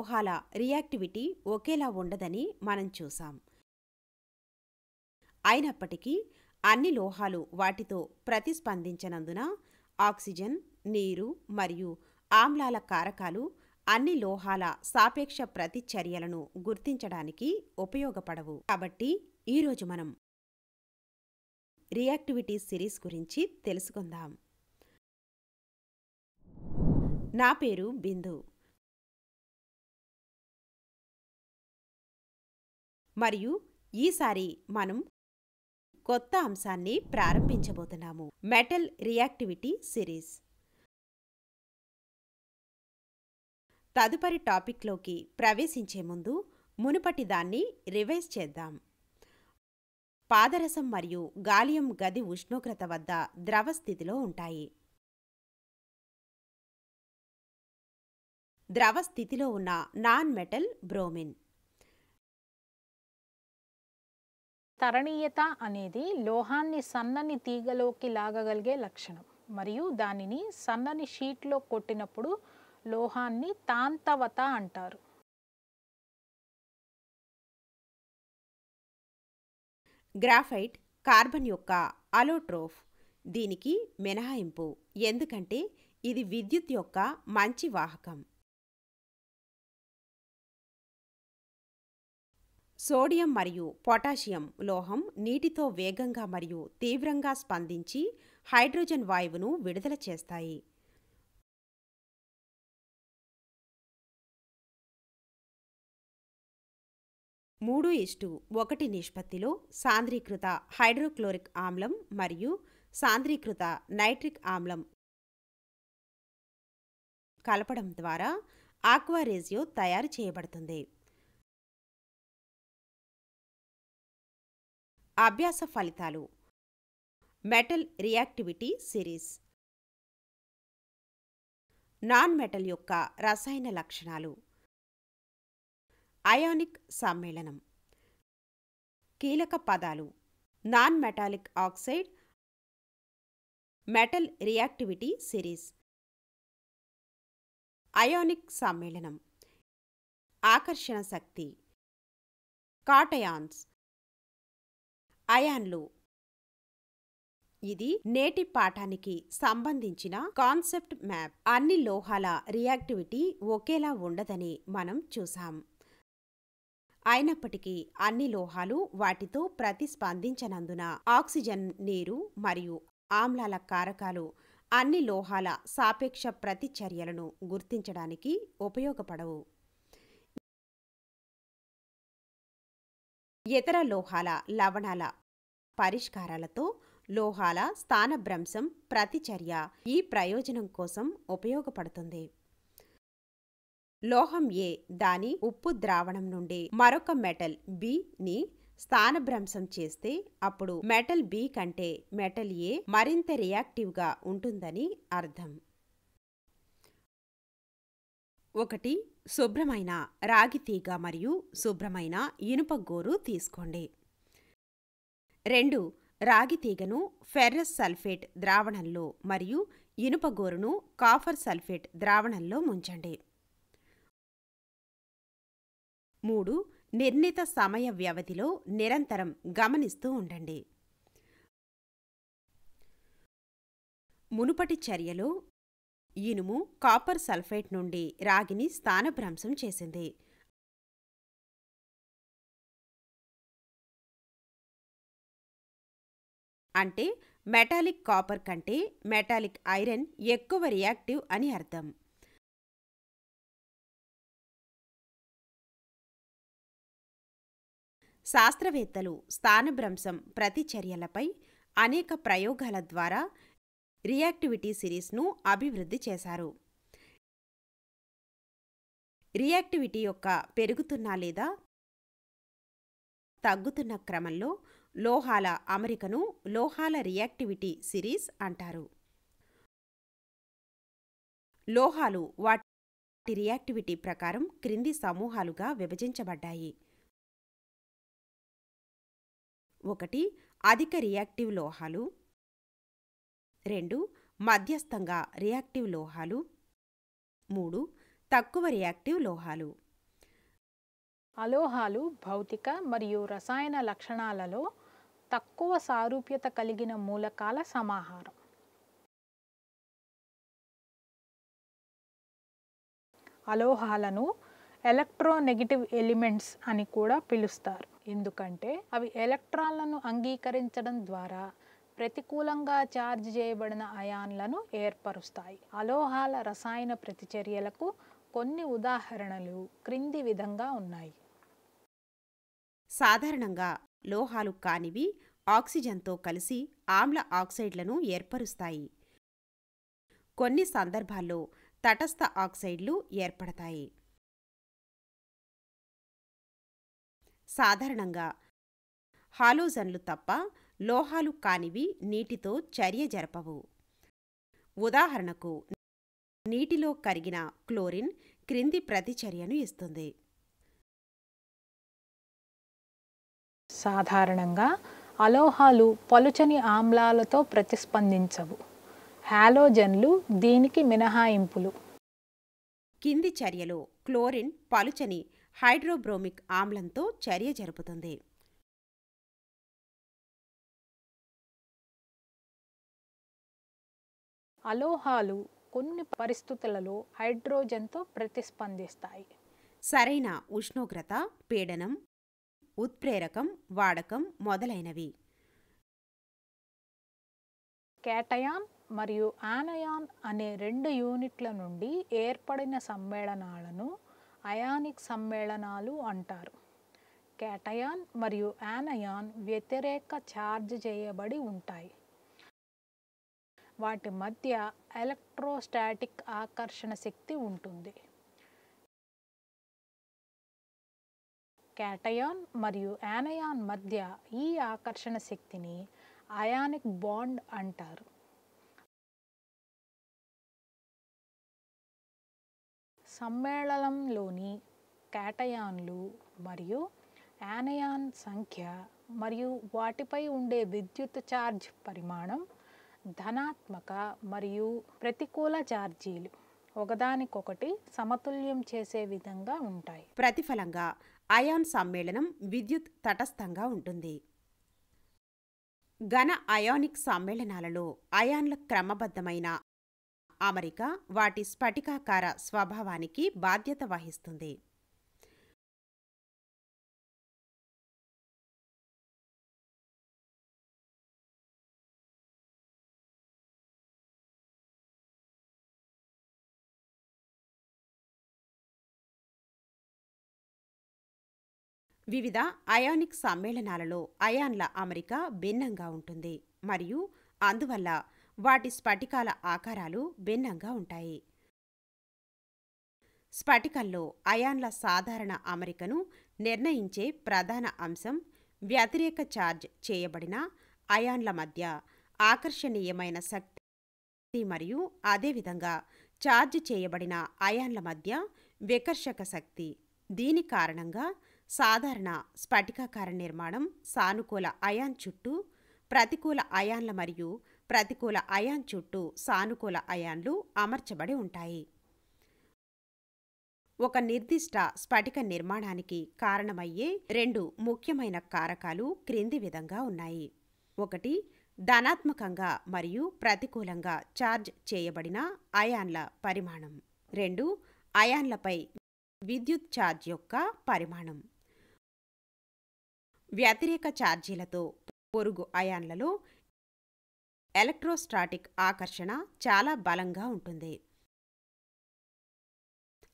లోహాల reactivity ఒకేలా ఉండదని మనం చూసాం. అయినప్పటికీ అన్ని లోహాలు వాటితో ప్రతిస్పందించనందున ఆక్సిజన్, నీరు మరియు ఆమ్లాల కారకాలు అన్ని లోహాల సాపేక్ష ప్రతిచర్యలను గుర్తించడానికి ఉపయోగపడవు. కాబట్టి ఈరోజు మనం రియాక్టివిటీ సిరీస్ గురించి తెలుసుకుందాం. నా పేరు బిందు మరియు ఈసారి మనం కొత్త అంశాన్ని ప్రారంభించబోతున్నాము. Metal reactivity series. తదుపరి టాపిక్లోకి ప్రవేశించే ముందు మునుపటి దాన్ని రివైజ్ చేద్దాం. పాదరసం మరియు గాలియం గది ఉష్ణోగ్రత వద్ద ద్రవ స్థితిలో ఉంటాయి. ద్రవ స్థితిలో ఉన్న నాన్ మెటల్ బ్రోమిన్. తరణీయత అనేది లోహాన్ని సన్నని తీగలోకి లాగగలిగే లక్షణం మరియు దానిని సన్నని షీట్లో కొట్టినప్పుడు లోహాన్ని తాంతవత అంటారు. గ్రాఫైట్ కార్బన్ యొక్క అలోట్రోఫ్. దీనికి మినహాయింపు, ఎందుకంటే ఇది విద్యుత్ యొక్క మంచి వాహకం. సోడియం మరియు పొటాషియం లోహం నీటితో వేగంగా మరియు తీవ్రంగా స్పందించి హైడ్రోజన్ వాయువును విడుదల చేస్తాయి. మూడు 1 నిష్పత్తిలో సాంద్రీకృత హైడ్రోక్లోరిక్ ఆమ్లం మరియు సాంద్రీకృత నైట్రిక్ ఆమ్లం కలపడం ద్వారా ఆక్వా రేజియో తయారు చేయబడుతుంది. అభ్యాస ఫలితాలు. Metal reactivity series. Non metal యొక్క రసాయన లక్షణాలు. అయానిక్ సమ్మేళనం. కీలక పదాలు: non metallic oxide. Metal reactivity series. Ionic సమ్మేళనం. ఆకర్షణ శక్తి. కాటయాన్స్. అయాన్లు. ఇది నేటి పాఠానికి సంబంధించిన కాన్సెప్ట్ మ్యాప్. అన్ని లోహాల రియాక్టివిటీ ఒకేలా ఉండదని మనం చూసాం. అయినప్పటికీ అన్ని లోహాలు వాటితో ప్రతిస్పందించనందున ఆక్సిజన్, నీరు మరియు ఆమ్లాల కారకాలు అన్ని లోహాల సాపేక్ష ప్రతిచర్యలను గుర్తించడానికి ఉపయోగపడవు. ఇతర లోహాల లవణాల పరిష్కారాలతో లోహాల స్థానభ్రంశం ప్రతిచర్య ఈ ప్రయోజనం కోసం ఉపయోగపడుతుంది. లోహం ఏ దాని ఉప్పు ద్రావణం నుండి మరొక మెటల్ బి ని స్థానభ్రంశం చేస్తే అప్పుడు మెటల్ బి కంటే మెటల్ ఏ మరింత రియాక్టివ్గా ఉంటుందని అర్థం. 1. శుభ్రమైన రాగి తీగ మరియు శుభ్రమైన ఇనుప గోరు తీసుకోండి. 2. రాగి తీగను ఫెర్రస్ సల్ఫేట్ ద్రావణంలో మరియు ఇనుప గోరును కాపర్ సల్ఫేట్ ద్రావణంలో ముంచండి. 3. నిర్ణీత సమయ వ్యవధిలో నిరంతరం గమనిస్తూ ఉండండి. మునుపటి చర్యలో ఇనుము కాపర్ సల్ఫేట్ నుండి రాగిని స్థానభ్రంశం చేసింది. అంటే మెటాలిక్ కాపర్ కంటే మెటాలిక్ ఐరన్ ఎక్కువ రియాక్టివ్ అని అర్థం. శాస్త్రవేత్తలు స్థానభ్రంశం ప్రతిచర్యలపై అనేక ప్రయోగాల ద్వారా రియాక్టివిటీ సిరీస్ను అభివృద్ధి చేశారు. రియాక్టివిటీ యొక్క పెరుగుతున్న లేదా తగ్గుతున్న క్రమంలో లోహాల అమరికను లోహాల రియాక్టివిటీ సిరీస్ అంటారు. లోహాలు వాటి రియాక్టివిటీ ప్రకారం క్రింది సమూహాలుగా విభజించబడ్డాయి. 1. అధిక రియాక్టివ్ లోహాలు. 2. మధ్యస్థంగా రియాక్టివ్ లోహాలు. 3. తక్కువ రియాక్టివ్ లోహాలు. అలోహాలు భౌతిక మరియు రసాయన లక్షణాలలో తక్కువ సారూప్యత కలిగిన మూలకాల సమాహారం. అలోహాలను ఎలక్ట్రోనెగటివ్ ఎలిమెంట్స్ అని కూడా పిలుస్తారు, ఎందుకంటే అవి ఎలక్ట్రాన్లను అంగీకరించడం ద్వారా ప్రతికూలంగా ఛార్జ్ చేయబడిన అయాన్లను ఏర్పరుస్తాయి. అలోహాల రసాయన ప్రతిచర్యలకు కొన్ని ఉదాహరణలు క్రింది విధంగా ఉన్నాయి. సాధారణంగా లోహాలు కానివి ఆక్సిజన్తో కలిసి ఆమ్ల ఆక్సైడ్లను ఏర్పరుస్తాయి. కొన్ని సందర్భాల్లో తటస్థ ఆక్సైడ్లు ఏర్పడతాయి. సాధారణంగా హాలోజన్లు తప్ప లోహాలు కానివి నీటితో చర్య జరపవు. ఉదాహరణకు నీటిలో కరిగిన క్లోరిన్ క్రింది ప్రతిచర్యను ఇస్తుంది. సాధారణంగా అలోహాలు పలుచని ఆమ్లాలతో ప్రతిస్పందించవు. హాలోజన్లు దీనికి మినహాయింపులు. కింది చర్యలో క్లోరిన్ పలుచని హైడ్రోబ్రోమిక్ ఆమ్లంతో చర్య జరుపుతుంది. అలోహాలు కొన్ని పరిస్థితులలో హైడ్రోజన్తో ప్రతిస్పందిస్తాయి. సరైన ఉష్ణోగ్రత, పీడనం, ఉత్ప్రేరకం వాడకం మొదలైనవి. కేటయాన్ మరియు ఆనయాన్ అనే 2 యూనిట్ల నుండి ఏర్పడిన సమ్మేళనాలను అయానిక్ సమ్మేళనాలు అంటారు. కేటయాన్ మరియు ఆనయాన్ వ్యతిరేక ఛార్జ్ చేయబడి ఉంటాయి. వాటి మధ్య ఎలక్ట్రోస్టాటిక్ ఆకర్షణ శక్తి ఉంటుంది. కేటయాన్ మరియు ఆనయాన్ మధ్య ఈ ఆకర్షణ శక్తిని అయానిక్ బాండ్ అంటారు. సమ్మేళనంలోని కేటయాన్లు మరియు ఆనయాన్ సంఖ్య మరియు వాటిపై ఉండే విద్యుత్ ఛార్జ్ పరిమాణం ధనాత్మక మరియు ప్రతికూల ఛార్జీలు ఒకదానికొకటి సమతుల్యం చేసే విధంగా ఉంటాయి. ప్రతిఫలంగా అయాన్ సమ్మేళనం విద్యుత్ తటస్థంగా ఉంటుంది. ఘన అయానిక్ సమ్మేళనాలలో అయాన్ల క్రమబద్ధమైన అమరిక వాటి స్ఫటికాకార స్వభావానికి బాధ్యత వహిస్తుంది. వివిధ అయానిక్ సమ్మేళనాలలో అయాన్ల అమరిక భిన్నంగా ఉంటుంది మరియు అందువల్ల వాటి స్ఫటికాల ఆకారాలు భిన్నంగా ఉంటాయి. స్ఫటికంలో అయాన్ల సాధారణ అమరికను నిర్ణయించే ప్రధాన అంశం వ్యతిరేక ఛార్జ్ చేయబడిన అయాన్ల మధ్య ఆకర్షణీయమైన శక్తి మరియు అదేవిధంగా ఛార్జ్ చేయబడిన అయాన్ల మధ్య వికర్షక శక్తి. దీని కారణంగా సాధారణ స్ఫటికాకార నిర్మాణం సానుకూల అయాన్ చుట్టూ ప్రతికూల అయాన్ల మరియు ప్రతికూల అయాన్ చుట్టూ సానుకూల అయాన్లు అమర్చబడి ఉంటాయి. ఒక నిర్దిష్ట స్ఫటిక నిర్మాణానికి కారణమయ్యే 2 ముఖ్యమైన కారకాలు క్రింది విధంగా ఉన్నాయి. 1 ధనాత్మకంగా మరియు ప్రతికూలంగా ఛార్జ్ చేయబడిన అయాన్ల పరిమాణం. 2 అయాన్లపై విద్యుత్ ఛార్జ్ యొక్క పరిమాణం. వ్యతిరేక ఛార్జీలతో పొరుగు అయాన్లలో ఎలక్ట్రోస్టాటిక్ ఆకర్షణ చాలా బలంగా ఉంటుంది.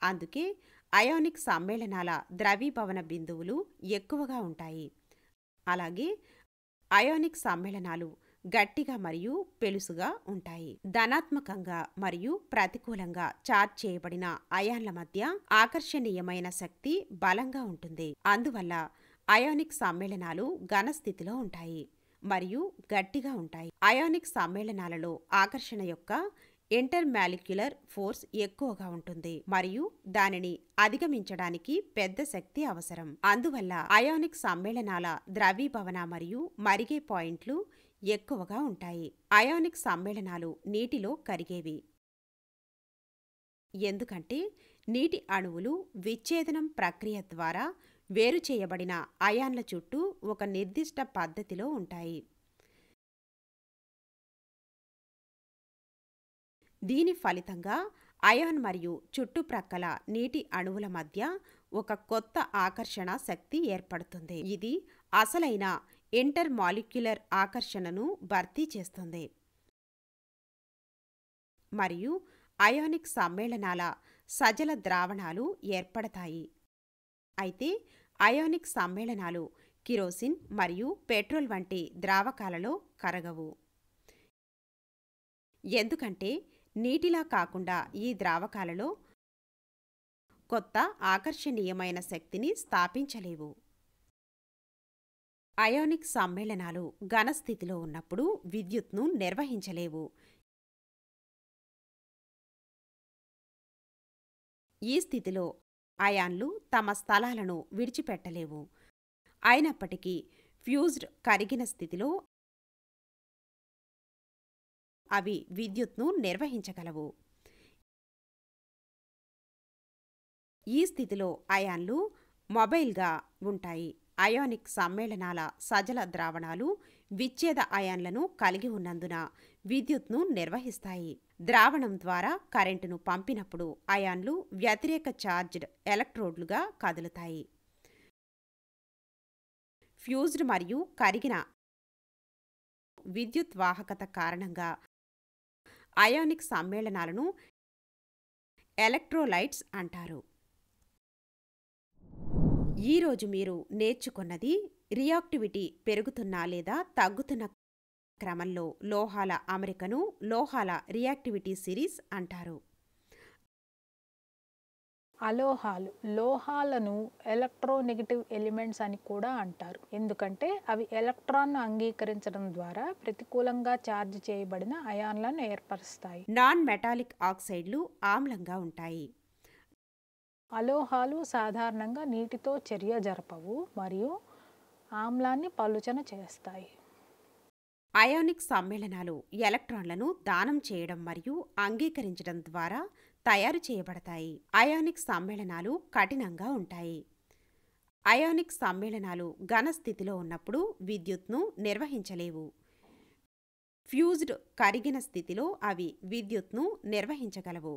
అందుకే అయానిక్ సమ్మేళనాల ద్రవీభవన బిందువులు ఎక్కువగా ఉంటాయి. అలాగే అయానిక్ సమ్మేళనాలు గట్టిగా మరియు పెలుసుగా ఉంటాయి. ధనాత్మకంగా మరియు ప్రతికూలంగా ఛార్జ్ చేయబడిన అయాన్ల మధ్య ఆకర్షణీయమైన శక్తి బలంగా ఉంటుంది. అందువల్ల అయానిక్ సమ్మేళనాలు ఘనస్థితిలో ఉంటాయి మరియు గట్టిగా ఉంటాయి. అయానిక్ సమ్మేళనాలలో ఆకర్షణ యొక్క ఇంటర్మాలిక్యులర్ ఫోర్స్ ఎక్కువగా ఉంటుంది మరియు దానిని అధిగమించడానికి పెద్ద శక్తి అవసరం. అందువల్ల అయానిక్ సమ్మేళనాల ద్రవీభవన మరియు మరిగే పాయింట్లు ఎక్కువగా ఉంటాయి. అయానిక్ సమ్మేళనాలు నీటిలో కరిగేవి, ఎందుకంటే నీటి అణువులు విచ్ఛేదనం ప్రక్రియ ద్వారా వేరు చేయబడిన అయాన్ల చుట్టూ ఒక నిర్దిష్ట పద్ధతిలో ఉంటాయి. దీని ఫలితంగా అయాన్ మరియు చుట్టుప్రక్కల నీటి అణువుల మధ్య ఒక కొత్త ఆకర్షణ శక్తి ఏర్పడుతుంది. ఇది అసలైన ఇంటర్ మాలిక్యులర్ ఆకర్షణను భర్తీ చేస్తుంది మరియు అయానిక్ సమ్మేళనాల సజల ద్రావణాలు ఏర్పడతాయి. అయితే అయానిక్ సమ్మేళనాలు కిరోసిన్ మరియు పెట్రోల్ వంటి ద్రావకాలలో కరగవు, ఎందుకంటే నీటిలా కాకుండా ఈ ద్రావకాలలో కొత్త ఆకర్షణీయమైన శక్తిని స్థాపించలేవు. అయానిక్ సమ్మేళనాలు ఘనస్థితిలో ఉన్నప్పుడు విద్యుత్ను నిర్వహించలేవు. ఈ స్థితిలో అయాన్లు తమ స్థలాలను విడిచిపెట్టలేవు. అయినప్పటికీ ఫ్యూజ్డ్ కరిగిన స్థితిలో అవి విద్యుత్ను నిర్వహించగలవు. ఈ స్థితిలో అయాన్లు మొబైల్గా ఉంటాయి. అయానిక్ సమ్మేళనాల సజల ద్రావణాలు విచ్ఛేద అయాన్లను కలిగి ఉన్నందున విద్యుత్ను నిర్వహిస్తాయి. ద్రావణం ద్వారా కరెంటును పంపినప్పుడు అయాన్లు వ్యతిరేక ఛార్జ్డ్ ఎలక్ట్రోడ్లుగా కదులుతాయి. ఫ్యూజ్డ్ మరియు కరిగిన విద్యుత్ వాహకత కారణంగా అయానిక్ సమ్మేళనాలను ఎలక్ట్రోలైట్స్ అంటారు. ఈరోజు మీరు నేర్చుకున్నది రియాక్టివిటీ పెరుగుతున్న లేదా తగ్గుతున్న క్రమంలో లోహాల అమరికను లోహాల రియాక్టివిటీ సిరీస్ అంటారు. అలోహాలు లోహాలను ఎలక్ట్రోనెగటివ్ ఎలిమెంట్స్ అని కూడా అంటారు, ఎందుకంటే అవి ఎలక్ట్రాన్ను అంగీకరించడం ద్వారా ప్రతికూలంగా ఛార్జ్ చేయబడిన అయాన్లను ఏర్పరుస్తాయి. నాన్ మెటాలిక్ ఆక్సైడ్లు ఆమ్లంగా ఉంటాయి. అలోహాలు సాధారణంగా నీటితో చర్య జరపవు మరియు ఆమ్లాన్ని పలుచన చేస్తాయి. అయానిక్ సమ్మేళనాలు ఎలక్ట్రాన్లను దానం చేయడం మరియు అంగీకరించడం ద్వారా తయారు చేయబడతాయి. అయానిక్ సమ్మేళనాలు కఠినంగా ఉంటాయి. అయానిక్ సమ్మేళనాలు ఘన స్థితిలో ఉన్నప్పుడు విద్యుత్ను నిర్వహించలేవు. ఫ్యూజ్డ్ కరిగిన స్థితిలో అవి విద్యుత్ను నిర్వహించగలవు.